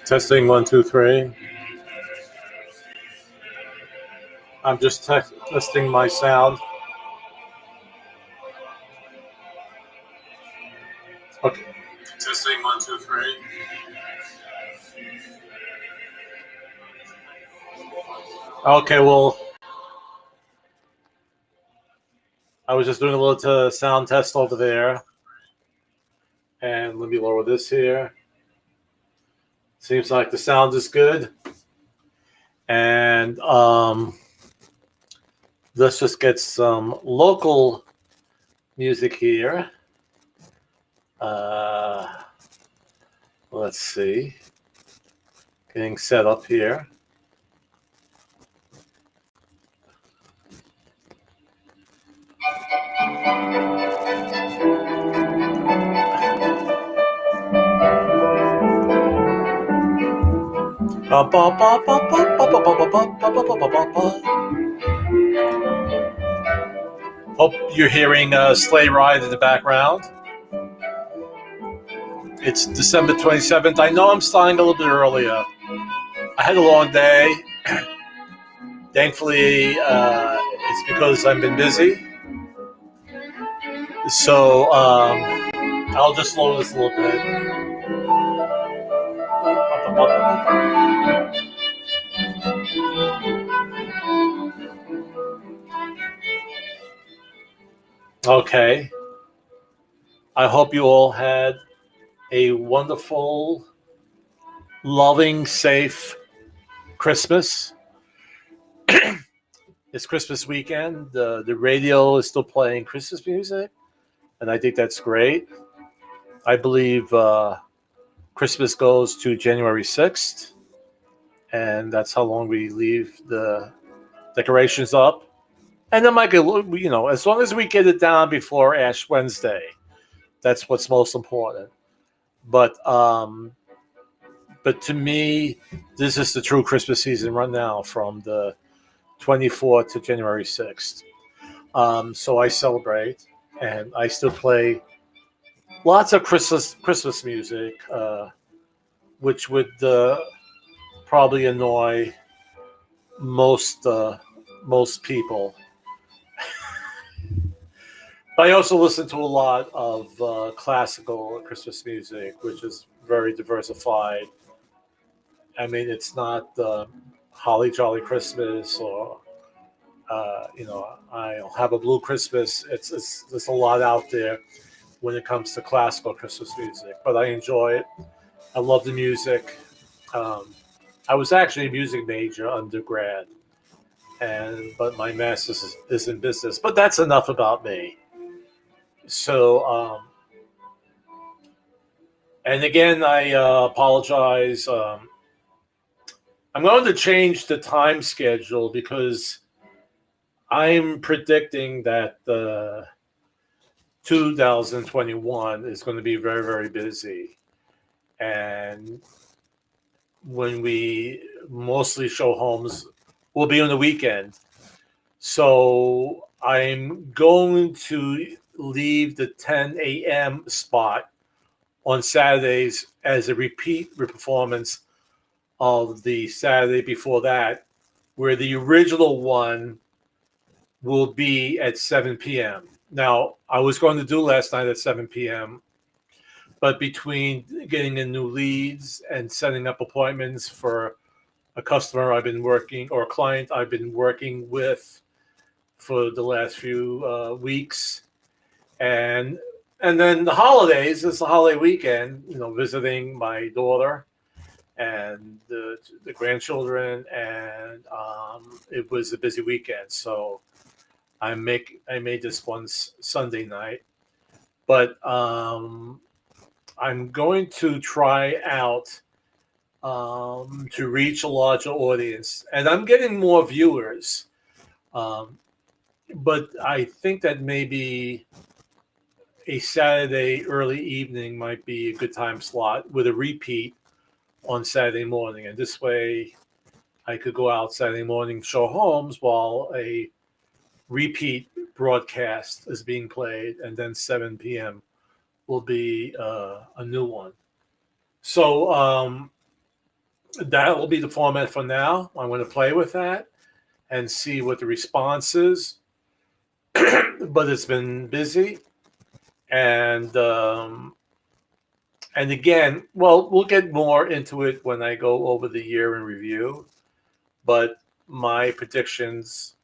Testing 1, 2, 3. I'm just testing my sound. Okay. Testing 1, 2, 3. Okay, well, I was just doing a little sound test over there. And let me lower this here. Seems like the sound is good. And let's just get some local music here. Let's see. Getting set up here. Hope you're hearing Sleigh Ride in the background. It's December 27th. I know I'm starting a little bit earlier. I had a long day. Thankfully, it's because I've been busy. So I'll just slow this a little bit. Okay. I hope you all had a wonderful, loving, safe Christmas. It's Christmas weekend. The radio is still playing Christmas music, and I think that's great. I believe Christmas goes to January 6th, and that's how long we leave the decorations up. And then, as long as we get it down before Ash Wednesday, that's what's most important. But to me, this is the true Christmas season right now, from the 24th to January 6th. So I celebrate, and I still play lots of Christmas music, which would probably annoy most people. But I also listen to a lot of classical Christmas music, which is very diversified. I mean, it's not Holly Jolly Christmas or I'll have a blue Christmas. There's a lot out there when it comes to classical Christmas music, but I enjoy it. I love the music. I was actually a music major undergrad, but my master's is in business. But that's enough about me. So, and again, I apologize. I'm going to change the time schedule because I'm predicting that 2021 is going to be very, very busy. And when we mostly show homes, will be on the weekend. So I'm going to leave the 10 a.m. spot on Saturdays as a repeat performance of the Saturday before that, where the original one will be at 7 p.m. Now, I was going to do last night at 7 p.m., but between getting in new leads and setting up appointments for a customer I've been working, or a client I've been working with for the last few weeks, and then the holidays, it's the holiday weekend, visiting my daughter and the grandchildren, and it was a busy weekend. So I made this one Sunday night, but I'm going to try out to reach a larger audience, and I'm getting more viewers. But I think that maybe a Saturday early evening might be a good time slot with a repeat on Saturday morning. And this way I could go out Saturday morning, show homes, while a repeat broadcast is being played, and then 7 p.m. will be a new one. So that will be the format for now. I'm going to play with that and see what the response is. But it's been busy, and again, well, we'll get more into it when I go over the year in review. But my predictions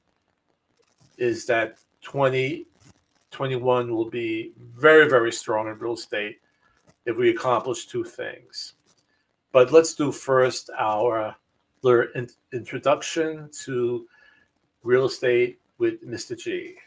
is that 2021 will be very, very strong in real estate if we accomplish two things. But let's do first our introduction to real estate with Mr. G.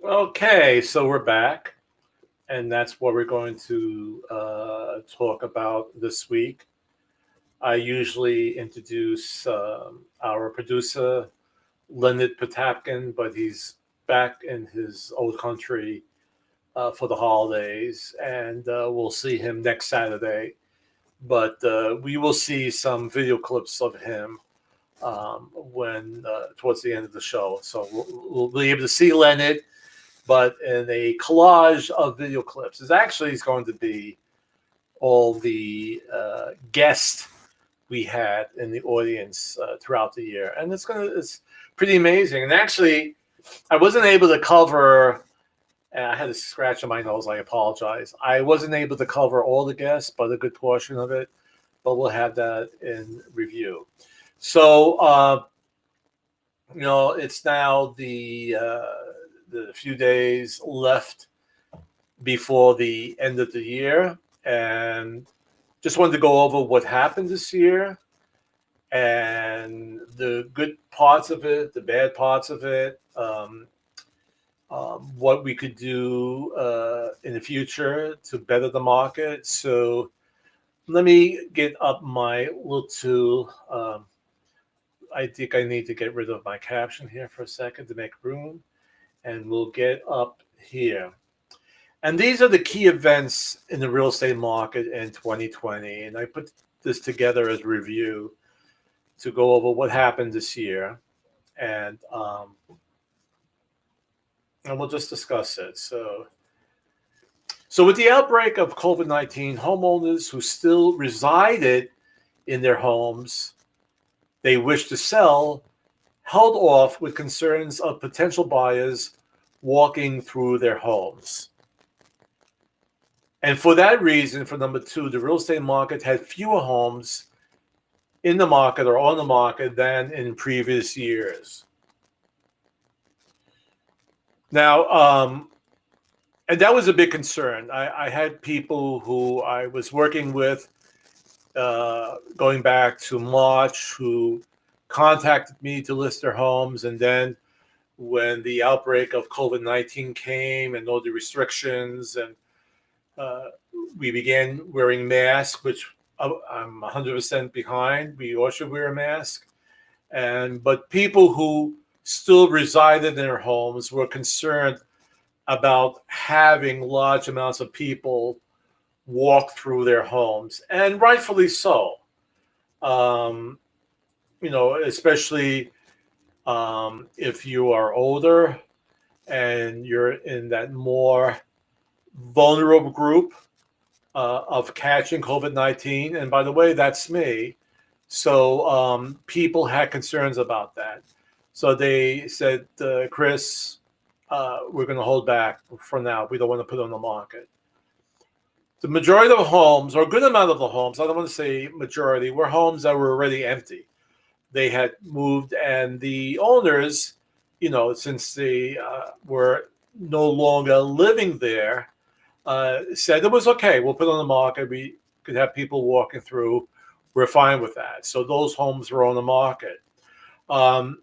Okay, so we're back, and that's what we're going to talk about this week. I usually introduce our producer, Leonard Potapkin, but he's back in his old country for the holidays, and we'll see him next Saturday. But we will see some video clips of him when towards the end of the show. So we'll be able to see Leonard, but in a collage of video clips. It's actually going to be all the guests we had in the audience throughout the year, and it's pretty amazing. And actually, I wasn't able to cover. I had a scratch on my nose. I apologize. I wasn't able to cover all the guests, but a good portion of it. But we'll have that in review. So it's now the few days left before the end of the year, and just wanted to go over what happened this year and the good parts of it, the bad parts of it, what we could do in the future to better the market. So let me get up my little tool. I think I need to get rid of my caption here for a second to make room, and we'll get up here. And these are the key events in the real estate market in 2020. And I put this together as a review to go over what happened this year. And we'll just discuss it. So with the outbreak of COVID-19, homeowners who still resided in their homes they wished to sell held off with concerns of potential buyers walking through their homes. And for that reason, for number two, the real estate market had fewer homes in the market or on the market than in previous years. Now, and that was a big concern. I had people who I was working with going back to March who contacted me to list their homes. And then when the outbreak of COVID-19 came and all the restrictions, and we began wearing masks, which I'm 100% behind. We all should wear a mask. But people who still resided in their homes were concerned about having large amounts of people walk through their homes, and rightfully so. Especially if you are older and you're in that more vulnerable group of catching COVID-19. And by the way, that's me. So people had concerns about that. So they said, Chris, we're going to hold back for now. We don't want to put on the market. The majority of the homes, or a good amount of the homes, I don't want to say majority, were homes that were already empty. They had moved, and the owners, since they were no longer living there, said it was okay. We'll put it on the market. We could have people walking through. We're fine with that. So those homes were on the market. The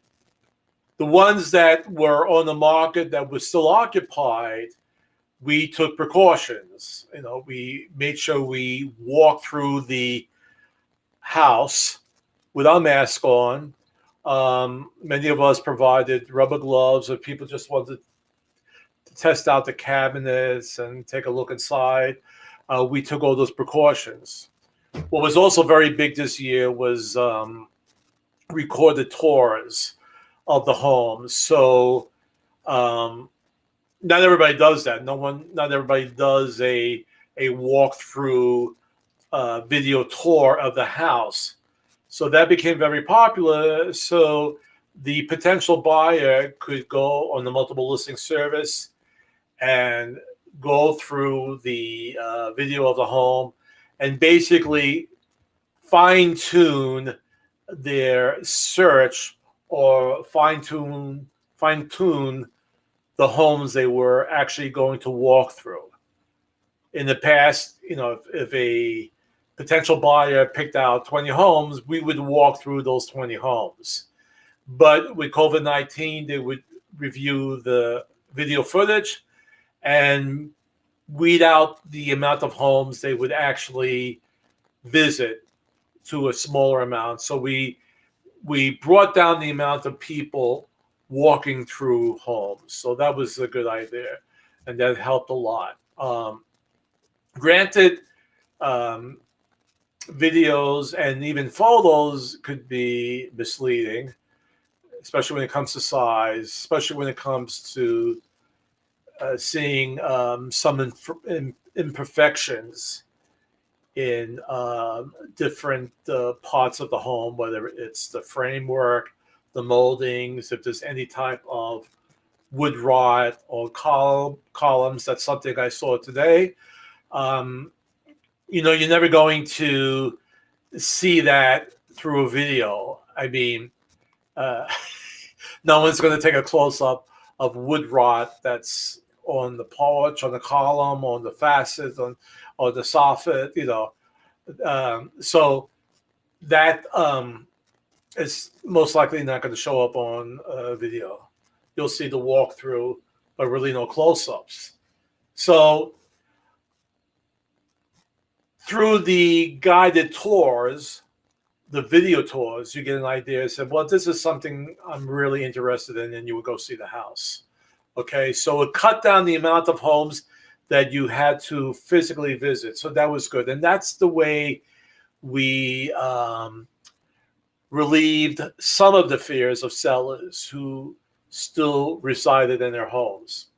ones that were on the market that were still occupied, we took precautions. We made sure we walked through the house with our mask on. Many of us provided rubber gloves if people just wanted to test out the cabinets and take a look inside. We took all those precautions. What was also very big this year was recorded tours of the homes. So not everybody does that. Not everybody does a walkthrough video tour of the house. So that became very popular. So the potential buyer could go on the multiple listing service and go through the video of the home and basically fine-tune their search or fine-tune the homes they were actually going to walk through. In the past, if a potential buyer picked out 20 homes, we would walk through those 20 homes. But with COVID-19, they would review the video footage and weed out the amount of homes they would actually visit to a smaller amount. So we brought down the amount of people walking through homes. So that was a good idea, and that helped a lot. Granted, videos and even photos could be misleading, especially when it comes to size, especially when it comes to seeing some imperfections in different parts of the home, whether it's the framework, the moldings, if there's any type of wood rot or columns. That's something I saw today. You're never going to see that through a video. I mean, no one's going to take a close-up of wood rot that's on the porch, on the column, on the facet, or the soffit, so that is most likely not going to show up on video. You'll see the walkthrough, but really no close-ups. So through the guided tours, the video tours, you get an idea and say, well, this is something I'm really interested in, and you would go see the house. Okay, so it cut down the amount of homes that you had to physically visit. So that was good. And that's the way we relieved some of the fears of sellers who still resided in their homes.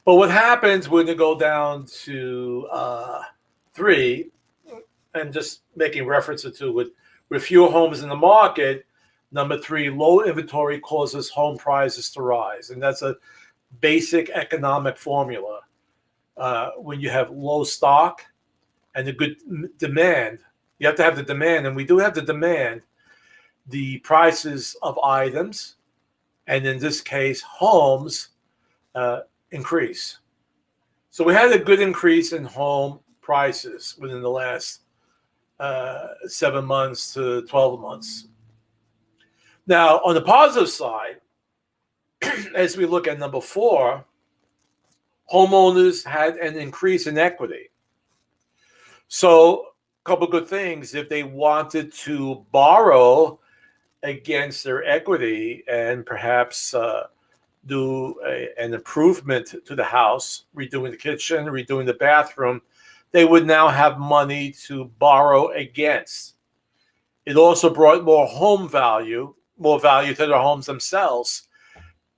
But what happens when you go down to 3, and just making reference to with fewer homes in the market, number 3, low inventory causes home prices to rise. And that's a basic economic formula. When you have low stock and a good demand, you have to have the demand, and we do have the demand, the prices of items, and in this case, homes, increase. So we had a good increase in home prices within the last 7 months to 12 months. Now, on the positive side, as we look at number 4, homeowners had an increase in equity. So a couple good things. If they wanted to borrow against their equity and perhaps do an improvement to the house, redoing the kitchen, redoing the bathroom, they would now have money to borrow against. It also brought more value to their homes themselves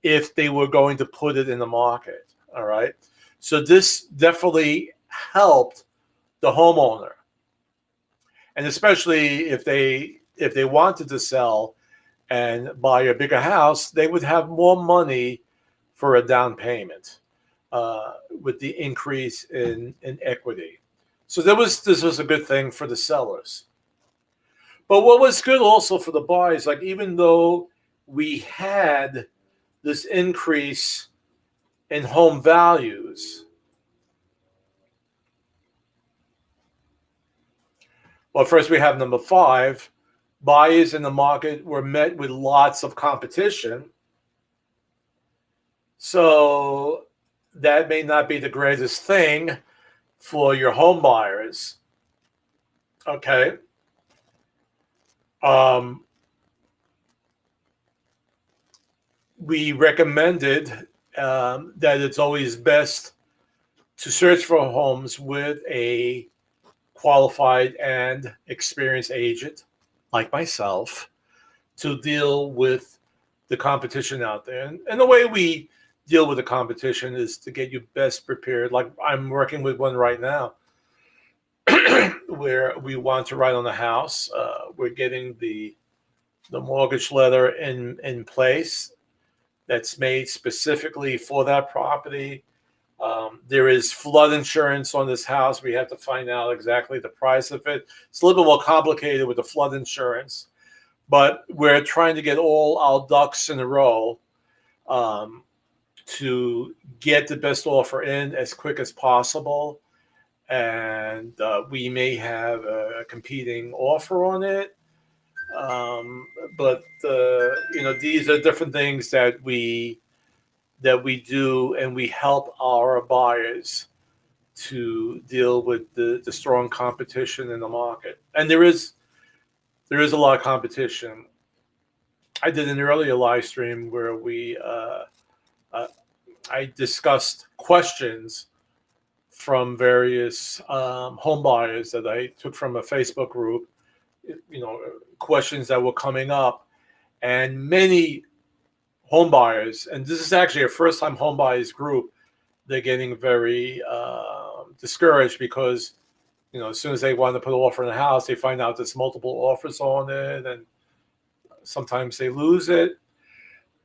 if they were going to put it in the market. All right. So this definitely helped the homeowner. And especially if they wanted to sell and buy a bigger house, they would have more money for a down payment with the increase in equity. So this was a good thing for the sellers. But what was good also for the buyers, like even though we had this increase in home values, well, first we have number 5, buyers in the market were met with lots of competition. So that may not be the greatest thing for your home buyers. Okay. We recommended that it's always best to search for homes with a qualified and experienced agent like myself to deal with the competition out there. And the way we deal with the competition is to get you best prepared. Like I'm working with one right now where we want to write on the house. We're getting the mortgage letter in place that's made specifically for that property. There is flood insurance on this house. We have to find out exactly the price of it. It's a little bit more complicated with the flood insurance, but we're trying to get all our ducks in a row to get the best offer in as quick as possible. And we may have a competing offer on it. But these are different things that we do, and we help our buyers to deal with the strong competition in the market. And there is a lot of competition. I did an earlier live stream where I discussed questions from various home buyers that I took from a Facebook group, questions that were coming up, and many home buyers, and this is actually a first-time home buyers group, they're getting very discouraged because, as soon as they want to put an offer in the house, they find out there's multiple offers on it, and sometimes they lose it.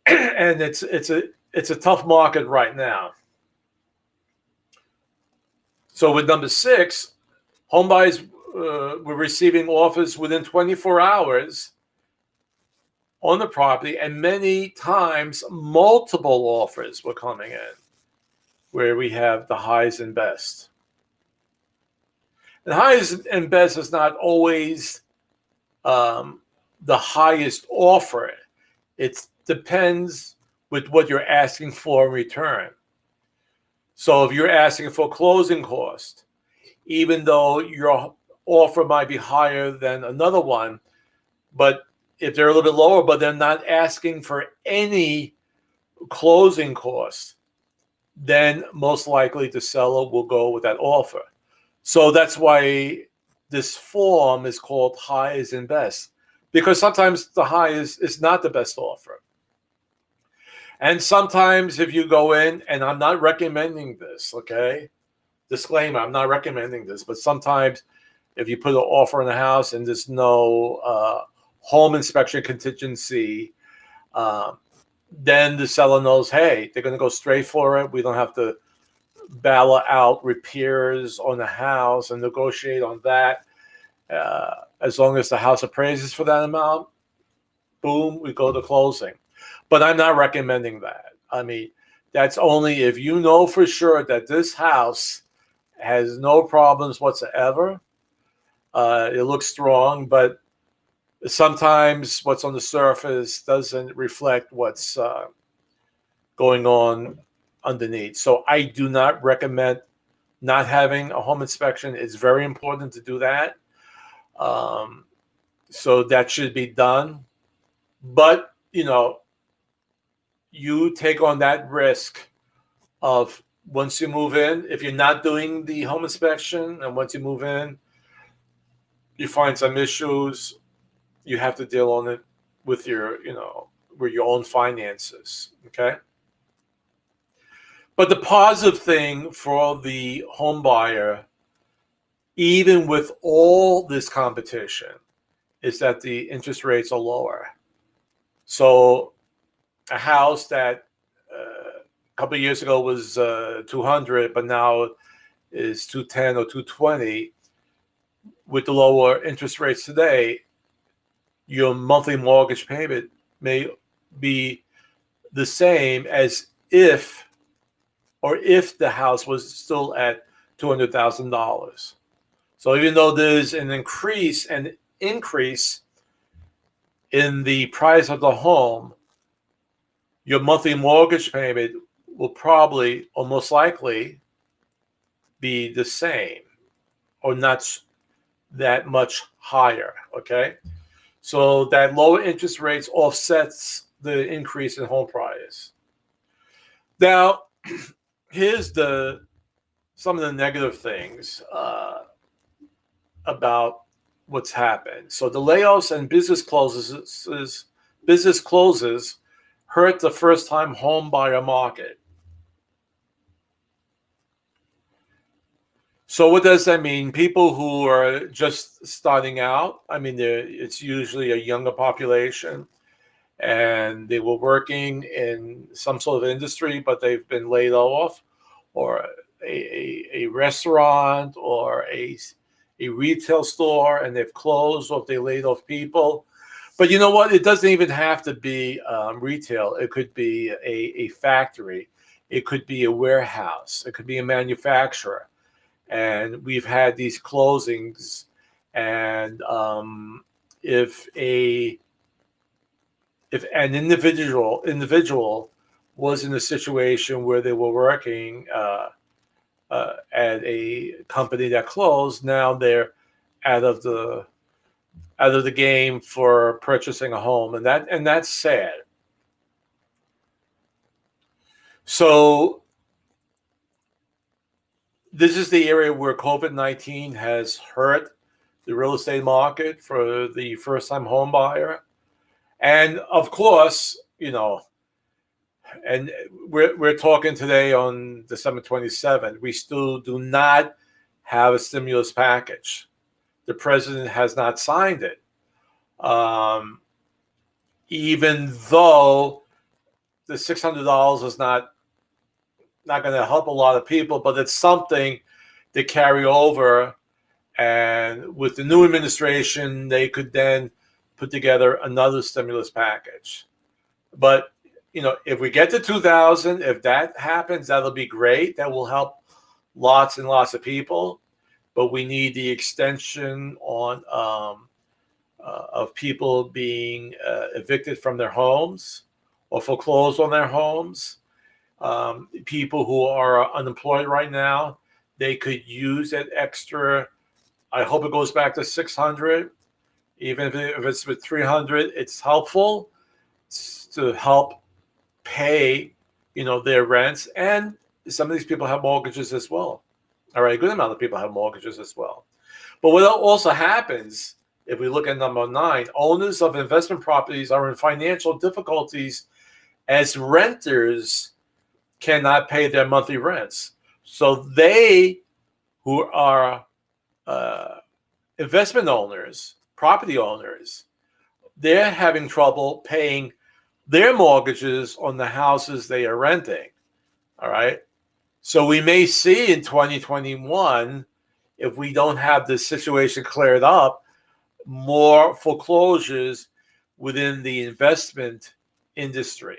And it's a tough market right now. So with number 6, home buyers were receiving offers within 24 hours on the property, and many times multiple offers were coming in, where we have the highs and best. And highs and best is not always the highest offer. It depends with what you're asking for in return. So if you're asking for closing cost, even though your offer might be higher than another one, but if they're a little bit lower, but they're not asking for any closing costs, then most likely the seller will go with that offer. So that's why this form is called highs and best, because sometimes the high is not the best offer. And sometimes if you go in, and I'm not recommending this, okay? Disclaimer, I'm not recommending this, but sometimes if you put an offer in the house and there's no home inspection contingency, then the seller knows, hey, they're going to go straight for it. We don't have to ballot out repairs on the house and negotiate on that. As long as the house appraises for that amount, boom, we go to closing. But I'm not recommending that. I mean, that's only if you know for sure that this house has no problems whatsoever. It looks strong, but sometimes what's on the surface doesn't reflect what's going on underneath. So I do not recommend not having a home inspection. It's very important to do that. So that should be done. But, you take on that risk of once you move in, if you're not doing the home inspection, and once you move in, you find some issues, you have to deal on it with your own finances, okay? But the positive thing for the home buyer, even with all this competition, is that the interest rates are lower. So a house that couple of years ago was 200, but now is 210 or 220. With the lower interest rates today, your monthly mortgage payment may be the same as if the house was still at $200,000. So even though there's an increase in the price of the home, your monthly mortgage payment will probably, or most likely, be the same or not that much higher, okay? So that lower interest rates offsets the increase in home price. Now, here's some of the negative things about what's happened. So the layoffs and business closes hurt the first-time home buyer market. So what does that mean? People who are just starting out, I mean, it's usually a younger population, and they were working in some sort of industry, but they've been laid off, or a restaurant or a retail store, and they've closed, or if they laid off people. But you know what? It doesn't even have to be retail. It could be a factory. It could be a warehouse. It could be a manufacturer. And we've had these closings. And if an individual was in a situation where they were working at a company that closed, now they're out of the game for purchasing a home, and that's sad. So this is the area where COVID-19 has hurt the real estate market for the first-time home buyer. And of course, and we're talking today on December 27th, we still do not have a stimulus package. The president has not signed it. Even though the $600 is not going to help a lot of people, but it's something to carry over. And with the new administration, they could then put together another stimulus package. But, if we get to 2,000, if that happens, that'll be great. That will help lots and lots of people. But we need the extension on of people being evicted from their homes or foreclosed on their homes. People who are unemployed right now, they could use that extra. I hope it goes back to 600. Even if it's with 300, it's helpful to help pay, their rents. And some of these people have mortgages as well. All right, a good amount of people have mortgages as well. But what also happens, if we look at number 9, owners of investment properties are in financial difficulties as renters cannot pay their monthly rents. So they, who are investment owners, property owners, they're having trouble paying their mortgages on the houses they are renting. All right. So we may see in 2021, if we don't have this situation cleared up, more foreclosures within the investment industry.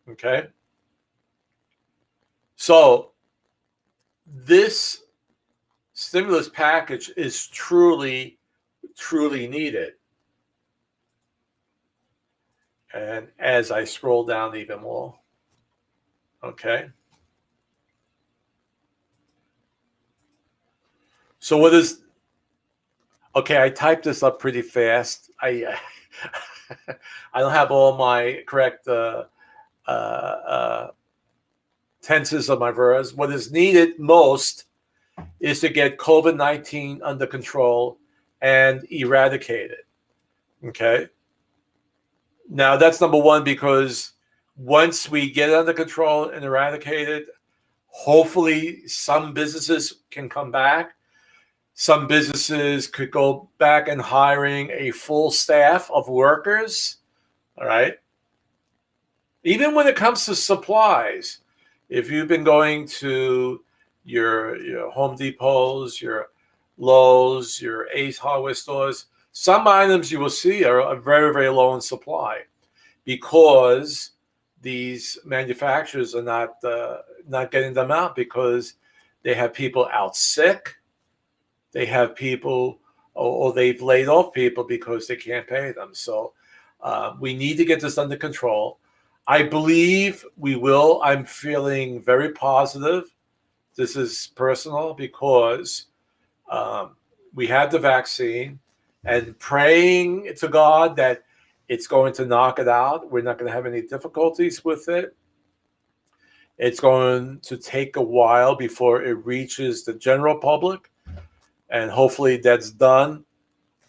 Okay. So this stimulus package is truly, truly needed. And as I scroll down even more, okay. So what is, okay, I typed this up pretty fast. I don't have all my correct tenses of my verbs. What is needed most is to get COVID-19 under control and eradicated. Okay. Now that's number 1, because once we get it under control and eradicated, hopefully some businesses can come back. Some businesses could go back and hiring a full staff of workers. All right. Even when it comes to supplies, If you've been going to your Home Depots, your Lowe's, your Ace Hardware stores, some items you will see are very, very low in supply because these manufacturers are not getting them out because they have people out sick. They have people, or they've laid off people because they can't pay them. So we need to get this under control. I believe we will. I'm feeling very positive. This is personal because we have the vaccine, and praying to God that it's going to knock it out. We're not going to have any difficulties with it. It's going to take a while before it reaches the general public, and hopefully that's done.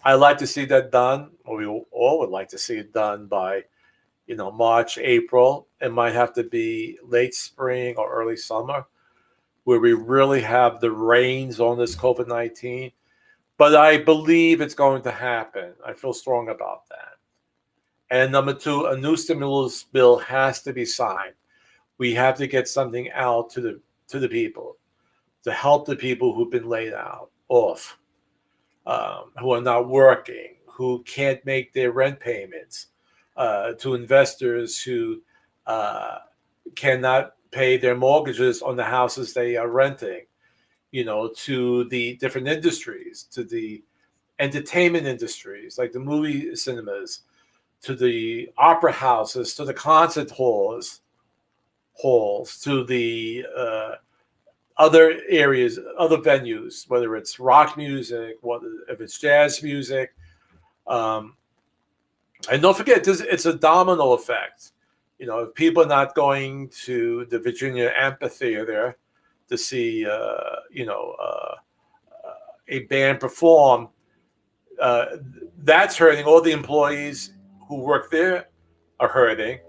I like to see that done. Or we all would like to see it done by, March, April. It might have to be late spring or early summer where we really have the reins on this COVID-19. But I believe it's going to happen. I feel strong about that. And number two, a new stimulus bill has to be signed. We have to get something out to the people to help the people who've been laid off, who are not working, who can't make their rent payments, to investors who cannot pay their mortgages on the houses they are renting, to the different industries, to the entertainment industries, like the movie cinemas, to the opera houses, to the concert halls, to the other areas, other venues, whether it's rock music, if it's jazz music. And don't forget, it's a domino effect. If people are not going to the Virginia Amphitheater to see, a band perform, that's hurting. All the employees who work there are hurting.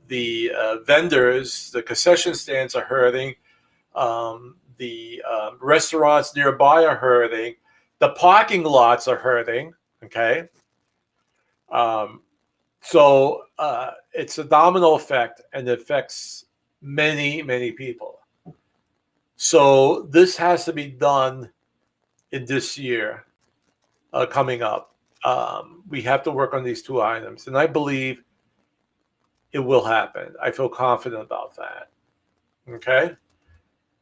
The vendors, the concession stands are hurting. The restaurants nearby are hurting. The parking lots are hurting. Okay. So it's a domino effect, and it affects many, many people. So this has to be done in this year coming up. We have to work on these two items, and I believe it will happen. I feel confident about that. Okay.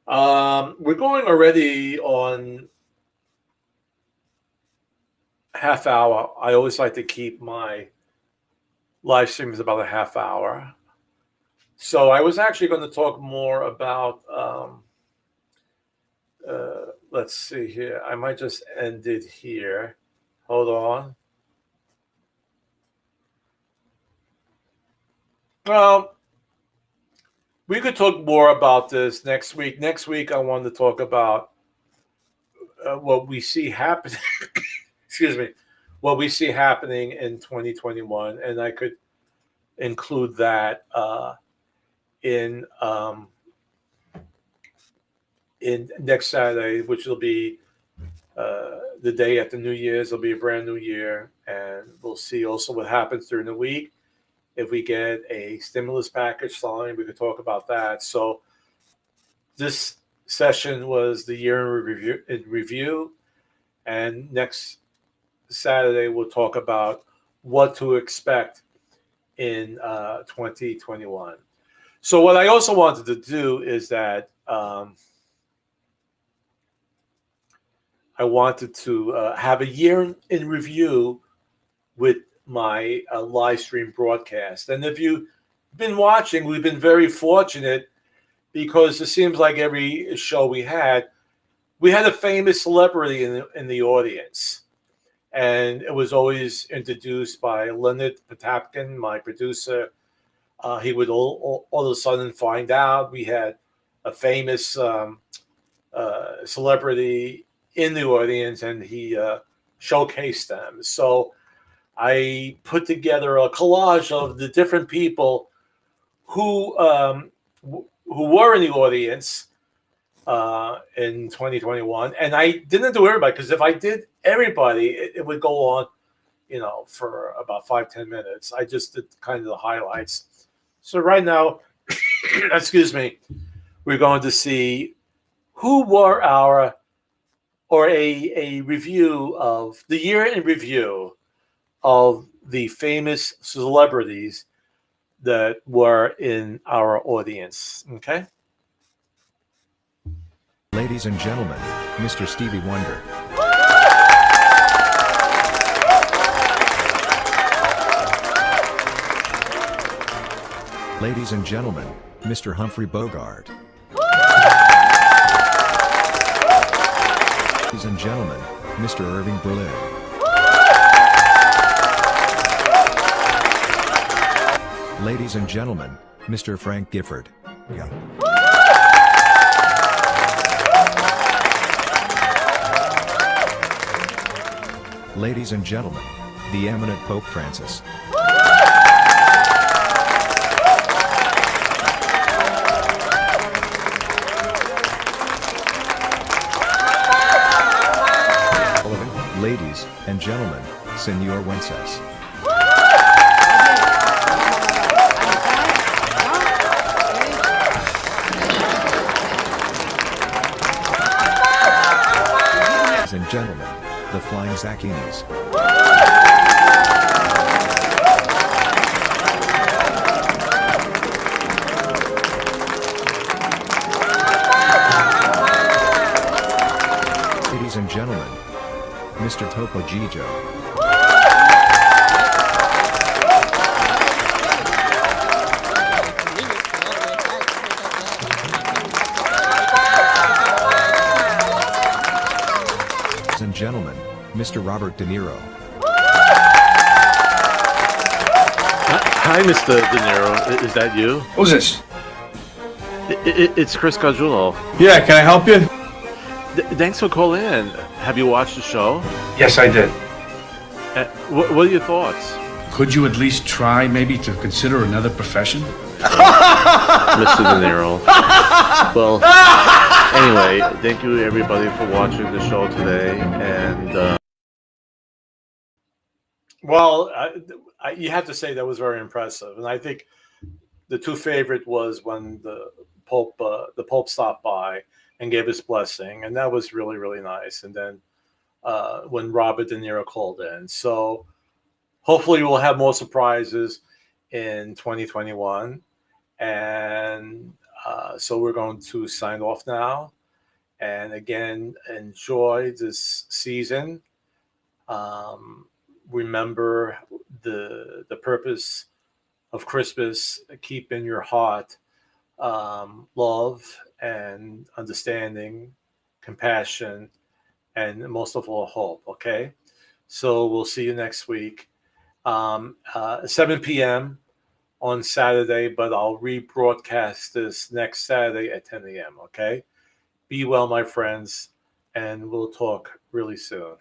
We're going already on half hour. I always like to keep my live streams about a half hour. So I was actually going to talk more about, let's see here. I might just end it here. Hold on. Well, we could talk more about this next week. Next week, I want to talk about what we see happening. Excuse me. What we see happening in 2021, and I could include that in next Saturday, which will be the day after New Year's. It'll be a brand new year, and we'll see also what happens during the week. If we get a stimulus package signed, we could talk about that. So this session was the year in review, and next Saturday we'll talk about what to expect in 2021. So what I also wanted to do is that I wanted to have a year in review with my live stream broadcast. And if you've been watching, we've been very fortunate because it seems like every show we had a famous celebrity in the audience. And it was always introduced by Leonard Potapkin, my producer. He would all of a sudden find out we had a famous celebrity in the audience, and he showcased them. So I put together a collage of the different people who were in the audience in 2021, and I didn't do everybody, because if I did everybody, it would go on, for about 5-10 minutes. I just did kind of the highlights. So right now, excuse me, we're going to see who were a review of the year in review of the famous celebrities that were in our audience. Okay. Ladies and gentlemen, Mr. Stevie Wonder. Ladies and gentlemen, Mr. Humphrey Bogart. Ladies and gentlemen, Mr. Irving Berlin. Ladies and gentlemen, Mr. Frank Gifford. Yeah. Ladies and gentlemen, the eminent Pope Francis. Ladies and gentlemen, Senor Wences. Ladies and gentlemen, the Flying Zacchinis. Ladies and gentlemen, Mr. Topo Gigio. Ladies and gentlemen, Mr. Robert De Niro. Hi, Mr. De Niro. Is that you? Who's this? It's Chris Gargiulo. Yeah, can I help you? Thanks for calling in. Have you watched the show? Yes, I did. What are your thoughts? Could you at least try maybe to consider another profession? Mr. De Niro. Well, anyway, thank you everybody for watching the show today. And Well, you have to say that was very impressive, and I think the two favorite was when the Pope stopped by and gave his blessing, and that was really, really nice. And then when Robert De Niro called in. So hopefully we'll have more surprises in 2021. And so we're going to sign off now. And again, enjoy this season. Remember the purpose of Christmas. Keep in your heart love and understanding, compassion, and most of all, hope. Okay, so we'll see you next week, 7 p.m. on Saturday, but I'll rebroadcast this next Saturday at 10 a.m. Okay, be well, my friends, and we'll talk really soon.